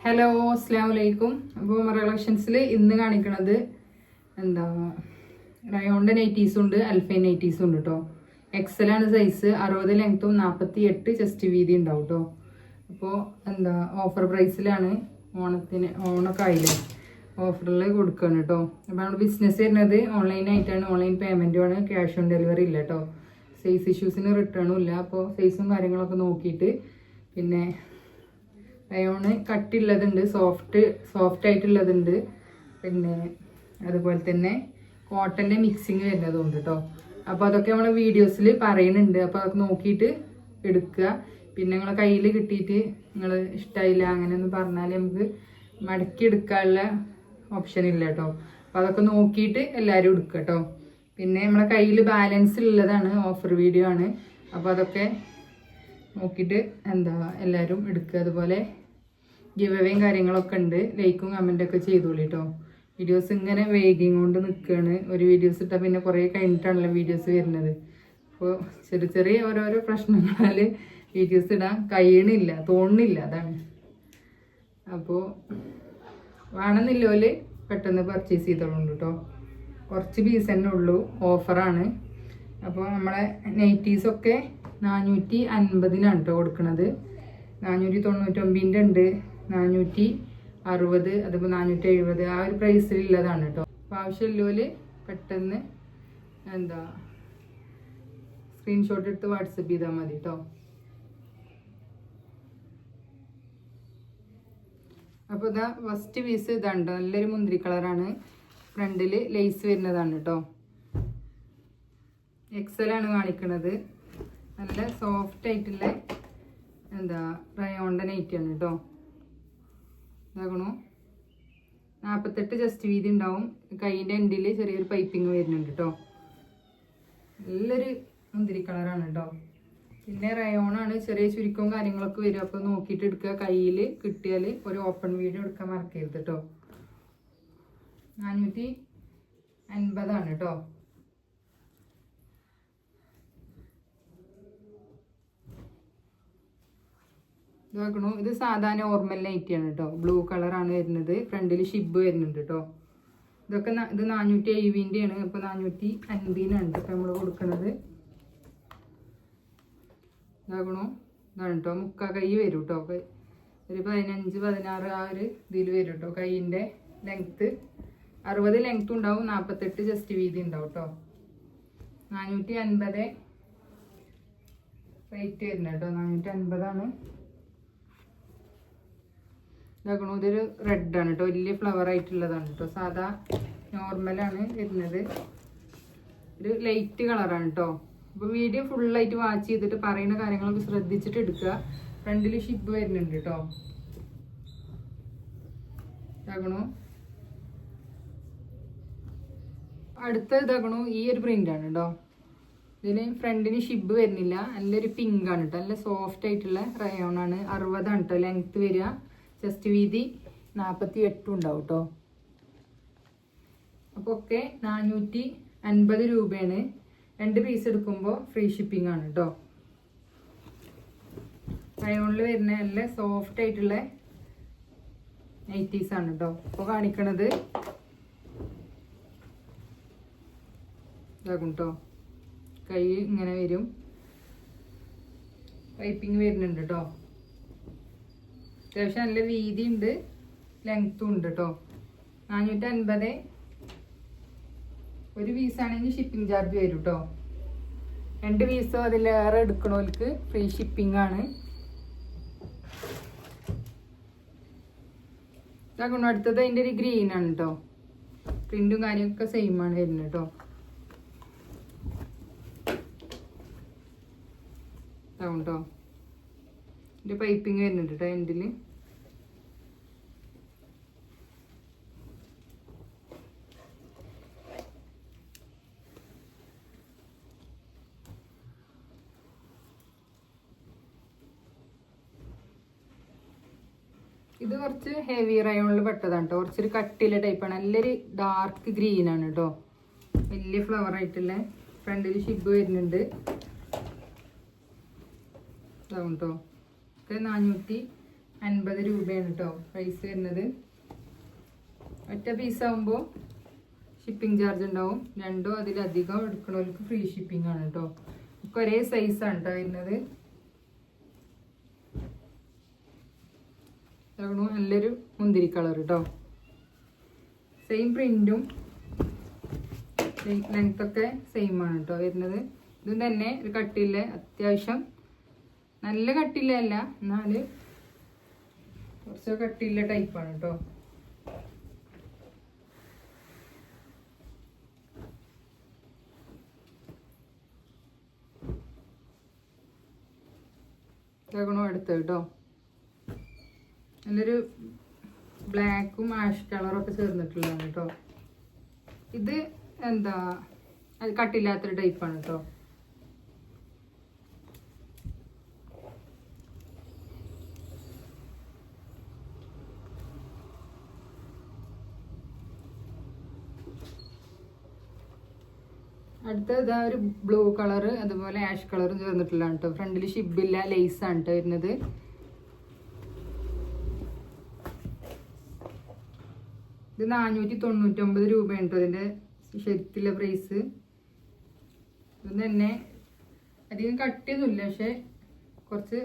Hello അസ്സലാമു അലൈക്കും. അപ്പോൾ മറ കളക്ഷൻസിൽ ഇന്ന് കാണിക്കണത് എന്താ റയോണിൻ്റെ നൈറ്റീസും ഉണ്ട്, അൽഫൈൻ നൈറ്റീസും ഉണ്ട് കേട്ടോ. എക്സലാണ് സൈസ്, 60 ലെങ്ത്തും 48 ചെസ്റ്റ് വീതി ഉണ്ടാവും കേട്ടോ. അപ്പോൾ എന്താ ഓഫർ പ്രൈസിലാണ്, ഓണൊക്കെ ആയില്ലേ, ഓഫറിൽ കൊടുക്കുകയാണ് കേട്ടോ. അപ്പോൾ നമ്മുടെ ബിസിനസ് വരുന്നത് ഓൺലൈനായിട്ടാണ്, ഓൺലൈൻ പേയ്മെൻറ്റുമാണ്, ക്യാഷ് ഓൺ ഡെലിവറി ഇല്ല കേട്ടോ. സൈസ് ഇഷ്യൂസിന് റിട്ടേണും ഇല്ല. അപ്പോൾ സൈസും കാര്യങ്ങളൊക്കെ നോക്കിയിട്ട് പിന്നെ റയോണ് കട്ടിയുള്ളതുണ്ട്, സോഫ്റ്റ് ആയിട്ടുള്ളതുണ്ട്, പിന്നെ അതുപോലെ തന്നെ കോട്ടൻ്റെ മിക്സിങ് വരുന്നതുണ്ട് കേട്ടോ. അപ്പോൾ അതൊക്കെ നമ്മൾ വീഡിയോസിൽ പറയുന്നുണ്ട്. അപ്പോൾ അതൊക്കെ നോക്കിയിട്ട് എടുക്കുക. പിന്നെ നിങ്ങളെ കയ്യിൽ കിട്ടിയിട്ട് നിങ്ങൾ ഇഷ്ടമായില്ല അങ്ങനെയൊന്നും പറഞ്ഞാൽ നമുക്ക് മടക്കി എടുക്കാനുള്ള ഓപ്ഷൻ ഇല്ല കേട്ടോ. അപ്പോൾ അതൊക്കെ നോക്കിയിട്ട് എല്ലാവരും എടുക്കുക കേട്ടോ. പിന്നെ നമ്മളെ കയ്യിൽ ബാലൻസ് ഉള്ളതാണ്, ഓഫർ വീഡിയോ ആണ്. അപ്പോൾ അതൊക്കെ നോക്കിയിട്ട് എന്താ എല്ലാവരും എടുക്കുക. അതുപോലെ ഗിവ് അവേയും കാര്യങ്ങളൊക്കെ ഉണ്ട്. ലൈക്കും കമൻറ്റൊക്കെ ചെയ്തോളൂ കേട്ടോ. വീഡിയോസ് ഇങ്ങനെ വേഗം കൊണ്ട് നിൽക്കുകയാണ്. ഒരു വീഡിയോസ് ഇട്ടാൽ പിന്നെ കുറേ കഴിഞ്ഞിട്ടാണല്ലോ വീഡിയോസ് വരുന്നത്. അപ്പോൾ ചെറിയ ഓരോരോ പ്രശ്നങ്ങളാൽ വീഡിയോസ് ഇടാൻ കഴിയണില്ല, തോന്നുന്നില്ല, അതാണ്. അപ്പോൾ വേണമെന്നില്ലോല് പെട്ടെന്ന് പർച്ചേസ് ചെയ്തോളുണ്ട് കേട്ടോ. കുറച്ച് പീസ് തന്നെ ഉള്ളൂ, ഓഫറാണ്. അപ്പോൾ നമ്മളെ നൈറ്റീസൊക്കെ 450 കേട്ടോ കൊടുക്കുന്നത്. 499 ഉണ്ട്, 460, അതുപോലെ 470, ആ ഒരു പ്രൈസിലുള്ളതാണ് കേട്ടോ. അപ്പോൾ ആവശ്യമില്ലോല് പെട്ടെന്ന് എന്താ സ്ക്രീൻഷോട്ട് എടുത്ത് വാട്സപ്പ് ചെയ്താൽ മതി കേട്ടോ. അപ്പോൾ ഇതാ ഫസ്റ്റ് പീസ് ഇതാണ്, നല്ലൊരു മുന്തിരി കളറാണ്. ഫ്രണ്ടിൽ ലേസ് വരുന്നതാണ് കേട്ടോ. എക്സലാണ് കാണിക്കുന്നത്. നല്ല സോഫ്റ്റ് ആയിട്ടുള്ള എന്താ റയോണിൻ്റെ നൈറ്റിയാണ് കേട്ടോ. ഇതാകണോ 48 ചെസ്റ്റ് വീതി ഉണ്ടാവും. കൈയിൻ്റെ എൻഡിൽ ചെറിയൊരു പൈപ്പിങ് വരുന്നുണ്ട് കേട്ടോ. നല്ലൊരു മുന്തിരി കളറാണ് കേട്ടോ. പിന്നെ റയോണാണ്, ചെറിയ ചുരുക്കവും കാര്യങ്ങളൊക്കെ വരും. അപ്പോൾ നോക്കിയിട്ട് എടുക്കുക. കയ്യിൽ കിട്ടിയാൽ ഒരു ഓപ്പൺ വീഡിയോ എടുക്കാൻ മറക്കരുത് കേട്ടോ. 450 കേട്ടോ. ഇതാക്കണു, ഇത് സാധാ നോർമൽ നൈറ്റിയാണ് കേട്ടോ. ബ്ലൂ കളറാണ് വരുന്നത്. ഫ്രണ്ടിൽ ഷിബ് വരുന്നുണ്ട് കേട്ടോ. ഇതൊക്കെ ഇത് 470 ആണ്. അപ്പോൾ 450 ഇപ്പോൾ നമ്മൾ കൊടുക്കുന്നത്. ഇതാകണോ, ഇതാണ് കേട്ടോ. മുക്കാ കൈ വരും കേട്ടോ. ഒരു 15-16 ആ ഒരു ഇതിൽ വരും കേട്ടോ. കൈയിൻ്റെ ലെങ്ത്ത് 60 ലെങ്ത്തും ഉണ്ടാവും, 48 ചെസ്റ്റ് വീതി ഉണ്ടാവും കേട്ടോ. 450 റേറ്റ് വരുന്നത് കേട്ടോ. 450. ഇതാക്കണു, ഇതൊരു റെഡാണ് കേട്ടോ. വലിയ ഫ്ലവർ ആയിട്ടുള്ളതാണ് കേട്ടോ. സാധാ നോർമലാണ് വരുന്നത്. ഒരു ലൈറ്റ് കളറാണ് കേട്ടോ. അപ്പോൾ വീഡിയോ ഫുള്ളായിട്ട് വാച്ച് ചെയ്തിട്ട് പറയുന്ന കാര്യങ്ങളൊക്കെ ശ്രദ്ധിച്ചിട്ട് എടുക്കുക. ഫ്രണ്ടിൽ ഷിപ്പ് വരുന്നുണ്ട് കേട്ടോ. ഇതാക്കണു, അടുത്ത ഇതാക്കണു, ഈ ഒരു പ്രിൻ്റാണ് കേട്ടോ. ഇതിന് ഫ്രണ്ടിന് ഷിബ് വരുന്നില്ല. നല്ലൊരു പിങ്ക് ആണ് കേട്ടോ. നല്ല സോഫ്റ്റ് ആയിട്ടുള്ള റയോണാണ്. 60 കേട്ടോ ലെങ്ത്ത് വരിക. ചെസ്റ്റ് വീതി 48 ഉണ്ടാവും കേട്ടോ. അപ്പോൾ ഒക്കെ 450 രൂപയാണ്. 2 പീസ് എടുക്കുമ്പോൾ ഫ്രീ ഷിപ്പിംഗ് ആണ് കേട്ടോ. റയോണിൽ വരുന്ന നല്ല സോഫ്റ്റ് ആയിട്ടുള്ള നൈറ്റീസ് ആണ് കേട്ടോ. ഇപ്പോൾ കാണിക്കണത് ഇതാകും കേട്ടോ. കൈ ഇങ്ങനെ വരും, പൈപ്പിങ് വരുന്നുണ്ട് കേട്ടോ. അത്യാവശ്യം നല്ല വീതി ഉണ്ട്, ലെങ്ത്തും ഉണ്ട് കേട്ടോ. 450. ഒരു പീസാണെങ്കിൽ ഷിപ്പിംഗ് ചാർജ് വരും കേട്ടോ. 2 പീസോ അതിലേറെ എടുക്കണവർക്ക് ഫ്രീ ഷിപ്പിംഗ് ആണ്. ഇതാക്കണം, അടുത്തത് അതിൻ്റെ ഒരു ഗ്രീൻ ആണ് കേട്ടോ. പ്രിന്റും കാര്യമൊക്കെ സെയിം ആണ് വരുന്നത് കേട്ടോ. ഇതാവും കേട്ടോ. ഇതിൻ്റെ പൈപ്പിംഗ് വരുന്നുണ്ട് കേട്ടോ എൻഡിൽ. ഇത് കുറച്ച് ഹെവി റയോണിൽ പെട്ടതാണ് കേട്ടോ. കുറച്ചൊരു കട്ടിയുള്ള ടൈപ്പാണ്. നല്ലൊരു ഡാർക്ക് ഗ്രീൻ ആണ് കേട്ടോ. വലിയ ഫ്ലവർ ആയിട്ടുള്ള ഫ്രണ്ടിൽ ഷിബ് വരുന്നുണ്ട്. ഇതാവും കേട്ടോ. ഒക്കെ 50 രൂപയാണ് കേട്ടോ പ്രൈസ് വരുന്നത്. ഒറ്റ പീസാകുമ്പോൾ ഷിപ്പിംഗ് ചാർജ് ഉണ്ടാവും. രണ്ടോ അതിലധികം എടുക്കണവർക്ക് ഫ്രീ ഷിപ്പിംഗ് ആണ് കേട്ടോ. ഒക്കെ ഒരേ സൈസാണ് കേട്ടോ വരുന്നത്. നല്ലൊരു മുന്തിരി കളർ കേട്ടോ. സെയിം പ്രിന്റും ലെങ്ത് ഒക്കെ സെയിം ആണ് കേട്ടോ വരുന്നത്. ഇതും തന്നെ ഒരു കട്ടില്ല, അത്യാവശ്യം നല്ല കട്ടില്ല അല്ല, എന്നാല് കുറച്ച് കട്ടില്ല ടൈപ്പാണ് കേട്ടോ. ഇതാകണോ അടുത്ത് കേട്ടോ. നല്ലൊരു ബ്ലാക്കും ആഷ് കളറും ഒക്കെ ചേർന്നിട്ടുള്ളതാണ് കേട്ടോ. ഇത് എന്താ കട്ടില്ലാത്തൊരു ടൈപ്പാണ് കേട്ടോ. അടുത്ത ഇതാ ഒരു ബ്ലൂ കളറ് അതുപോലെ ആഷ് കളറും ചേർന്നിട്ടുള്ളതാണ് കേട്ടോ. ഫ്രണ്ടിൽ ഷിബില്ല, ലേസാണ് കേട്ടോ വരുന്നത്. ഇത് 499 രൂപയാണ് കേട്ടോ ഇതിൻ്റെ ശരിക്കുള്ള പ്രൈസ്. ഇത് തന്നെ അധികം കട്ടിയൊന്നുമില്ല, പക്ഷെ കുറച്ച്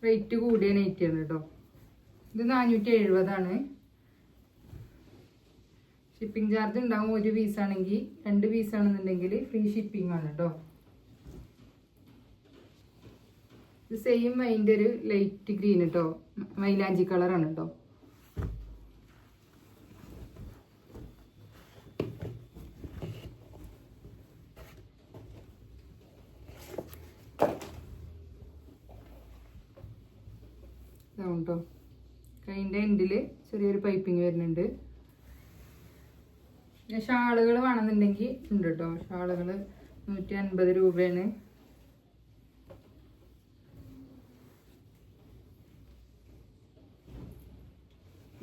റേറ്റ് കൂടിയ നൈറ്റിയാണ് കേട്ടോ. ഇത് 470 ഷിപ്പിംഗ് ചാർജ് ഉണ്ടാവും. ഒരു പീസാണെങ്കിൽ, 2 പീസാണെന്നുണ്ടെങ്കിൽ ഫ്രീ ഷിപ്പിംഗ് ആണ് കേട്ടോ. ഇത് സെയിം അതിൻ്റെ ഒരു ലൈറ്റ് ഗ്രീൻ കേട്ടോ, മൈലാഞ്ചി കളറാണ് കേട്ടോ. കേട്ടോ കൈൻ്റെ എൻഡിൽ ചെറിയൊരു പൈപ്പിങ് വരുന്നുണ്ട്. പിന്നെ ഷാളുകൾ വേണമെന്നുണ്ടെങ്കിൽ ഉണ്ട് കേട്ടോ. ഷാളുകൾ 150 രൂപയാണ്.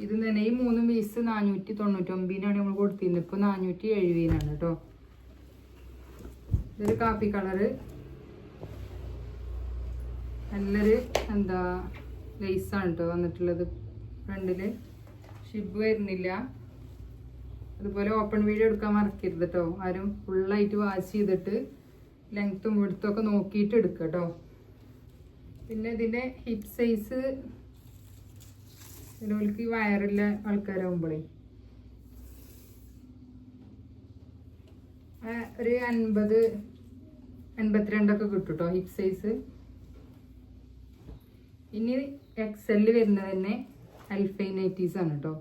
ഇത് തന്നെ ഈ 3 പീസ് 499 നമ്മൾ കൊടുത്തിരുന്നത്. ഇപ്പോൾ 470 കേട്ടോ. ഇതൊരു കാപ്പി കളറ്, നല്ലൊരു എന്താ ലേസാണ് കേട്ടോ വന്നിട്ടുള്ളത്. ഫ്രണ്ടില് ഷിബ് വരുന്നില്ല. അതുപോലെ ഓപ്പൺ വീഡിയോ എടുക്കാൻ മറക്കരുത് കേട്ടോ. ആരും ഫുള്ളായിട്ട് വാച്ച് ചെയ്തിട്ട് ലെങ്ത്തും വിടുത്തും ഒക്കെ നോക്കിയിട്ട് എടുക്കുക കേട്ടോ. പിന്നെ ഇതിൻ്റെ ഹിപ്പ് സൈസ് ചിലവർക്ക് വയറുള്ള ആൾക്കാരാകുമ്പോഴേ ഒരു 50, 52 കിട്ടും കേട്ടോ ഹിപ്പ് സൈസ്. ഇനി XL വരുന്നത് തന്നെ അൽഫൈൻ നൈറ്റീസ് ആണ് കേട്ടോ.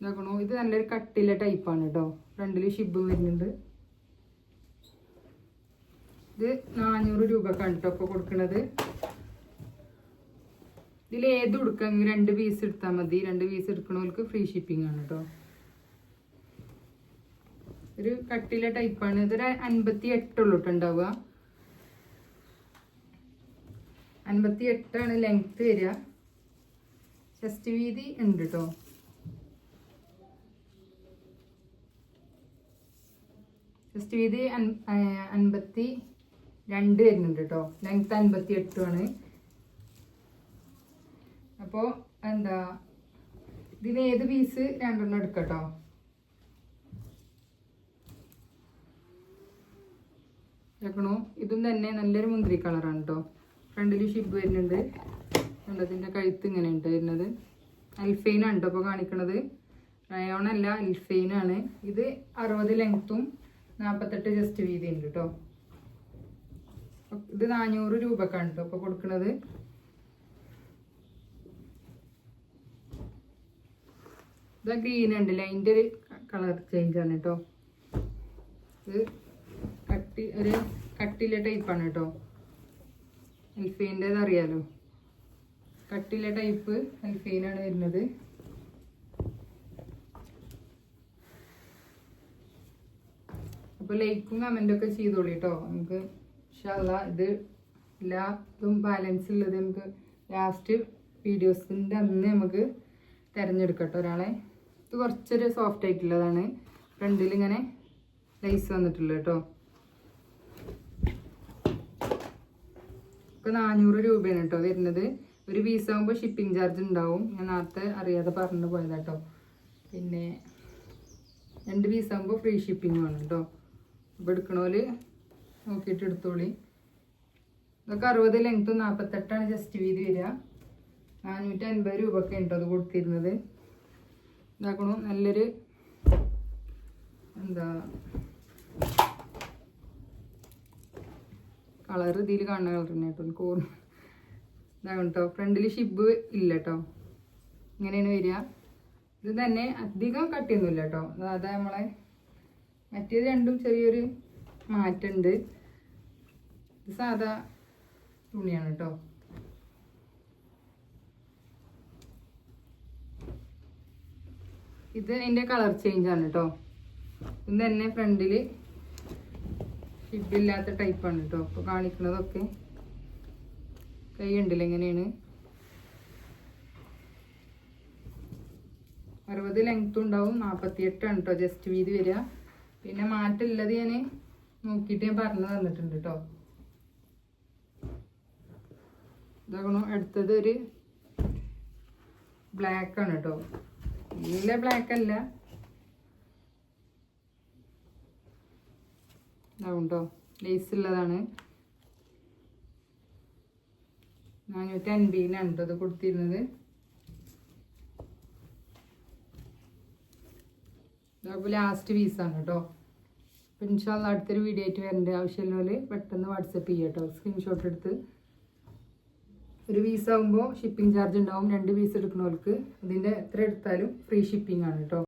നോക്കണോ, ഇത് നല്ലൊരു കട്ടിലെ ടൈപ്പാണ് കേട്ടോ. ഫ്രണ്ടിൽ ഷിബ് വരുന്നുണ്ട്. ഇത് 400 രൂപക്കാണ് കേട്ടോ ഇപ്പോൾ കൊടുക്കുന്നത്. ഇതിൽ ഏത് എടുക്കാമെങ്കിൽ 2 പീസ് എടുത്താൽ മതി. 2 പീസ് എടുക്കണവർക്ക് ഫ്രീ ഷിപ്പിംഗ് ആണ് കേട്ടോ. ഒരു കട്ടിലെ ടൈപ്പാണ്. ഇതൊരു 58 ഉള്ളൂ കേട്ടോ ഉണ്ടാവുക. 58 ലെങ്ത് വരിക. ചെസ്റ്റ് വീതി ഉണ്ട് കേട്ടോ. ചെസ്റ്റ് വീതി 52 വരുന്നുണ്ട് കേട്ടോ. ലെങ്ത് 58 അപ്പോൾ എന്താ ഇതിന് ഏത് പീസ് 2 എടുക്കാം കേട്ടോ. കേൾക്കണോ, ഇതും തന്നെ നല്ലൊരു മുന്തിരി കളറാണ് കേട്ടോ. ഫ്രണ്ടിൽ ഷിബ് വരുന്നുണ്ട്. അതിൻ്റെ കഴുത്ത് ഇങ്ങനെ ഉണ്ട് വരുന്നത്. അൽഫൈനാണ് കേട്ടോ ഇപ്പോൾ കാണിക്കണത്. റയോൺ അല്ല, അൽഫൈനാണ്. ഇത് 60 ലെങ്ത്തും 48 ചെസ്റ്റ് വീതി ഉണ്ട് കേട്ടോ. ഇത് 400 രൂപക്കാണ് കേട്ടോ ഇപ്പോൾ കൊടുക്കുന്നത്. ഇത് ഗ്രീൻ ഉണ്ടല്ലേ, അതിൻ്റെ ഒരു കളർ ചേഞ്ച് ആണ് കേട്ടോ. ഇത് ഒരു കട്ടിലെ ടൈപ്പാണ് കേട്ടോ. അൽഫൈൻ്റെത് അറിയാലോ, കട്ടിലെ ടൈപ്പ് അൽഫൈനാണ് വരുന്നത്. അപ്പോൾ ലൈക്കും കമൻറ്റൊക്കെ ചെയ്തോളൂ കേട്ടോ. നമുക്ക് ഇൻഷാല്ലാ ഇത് എല്ലാതും ബാലൻസ് ഉള്ളത് നമുക്ക് ലാസ്റ്റ് വീഡിയോസിൻ്റെ അന്ന് നമുക്ക് തിരഞ്ഞെടുക്കാം കേട്ടോ ഒരാളെ. ഇത് കുറച്ചൊരു സോഫ്റ്റ് ആയിട്ടുള്ളതാണ്. ഫ്രണ്ടിൽ ഇങ്ങനെ ലൈസ് വന്നിട്ടുള്ളത് കേട്ടോ. ഇപ്പോൾ 400 രൂപയാണ് കേട്ടോ വരുന്നത്. ഒരു പീസ് ആകുമ്പോൾ ഷിപ്പിംഗ് ചാർജ് ഉണ്ടാവും. ഞാൻ നേരത്തെ അറിയാതെ പറഞ്ഞു പോയതാട്ടോ. പിന്നെ 2 പീസ് ആകുമ്പോൾ ഫ്രീ ഷിപ്പിംഗ് വേണം കേട്ടോ. അപ്പോൾ എടുക്കണോല് നോക്കിയിട്ട് എടുത്തോളി. ഇതൊക്കെ 60 ലെങ്ത്തും 48 ജസ്റ്റ് വീതി വരിക. 450 രൂപയൊക്കെ ഉണ്ടോ അത് കൊടുത്തിരുന്നത്. ഇതാക്കണു നല്ലൊരു എന്താ കളർ ഇതിൽ കാണുന്ന കളർ തന്നെ കേട്ടോ. എനിക്ക് ഇതാകണം കേട്ടോ. ഫ്രണ്ടിൽ ഷിബ് ഇല്ല കേട്ടോ. ഇങ്ങനെയാണ് വരിക. ഇത് തന്നെ അധികം കട്ടിയൊന്നുമില്ല കേട്ടോ. അതായത് നമ്മളെ മറ്റേത് രണ്ടും ചെറിയൊരു മാറ്റമുണ്ട്. ഇത് സാധാ തുണിയാണ് കേട്ടോ. ഇത് അതിൻ്റെ കളർ ചേഞ്ച് ആണ് കേട്ടോ. ഇത് തന്നെ ഫ്രണ്ടിൽ ഷിബില്ലാത്ത ടൈപ്പാണ് കേട്ടോ. ഇപ്പോൾ കാണിക്കുന്നതൊക്കെ കൈ ഉണ്ടല്ലോ എങ്ങനെയാണ്. 60 ലെങ്ത്തും ഉണ്ടാവും. 48 ആണ് കേട്ടോ ജസ്റ്റ് വീതി വരിക. പിന്നെ മാറ്റമുള്ളത് ഞാൻ നോക്കിയിട്ട് ഞാൻ പറഞ്ഞു തന്നിട്ടുണ്ട് കേട്ടോ. ഇതാകണോ അടുത്തത് ഒരു ബ്ലാക്ക് ആണ് കേട്ടോ. നല്ല ബ്ലാക്ക് അല്ല, ഇതാവും കേട്ടോ. ലേസ് ഉള്ളതാണ്. 450 കേട്ടോ ഇത് കൊടുത്തിരുന്നത്. ഇതാകുമ്പോൾ ലാസ്റ്റ് പീസാണ് കേട്ടോ. അപ്പം ഇൻഷാല്ലാ അടുത്തൊരു വീഡിയോ ആയിട്ട് വരേണ്ട ആവശ്യമുള്ളവർ പെട്ടെന്ന് വാട്സപ്പ് ചെയ്യുക കേട്ടോ. സ്ക്രീൻഷോട്ട് എടുത്ത്. ഒരു പീസ് ആകുമ്പോൾ ഷിപ്പിംഗ് ചാർജ് ഉണ്ടാവും. 2 പീസ് എടുക്കുന്നവർക്ക് അതിൻ്റെ എത്ര എടുത്താലും ഫ്രീ ഷിപ്പിംഗ് ആണ് കേട്ടോ.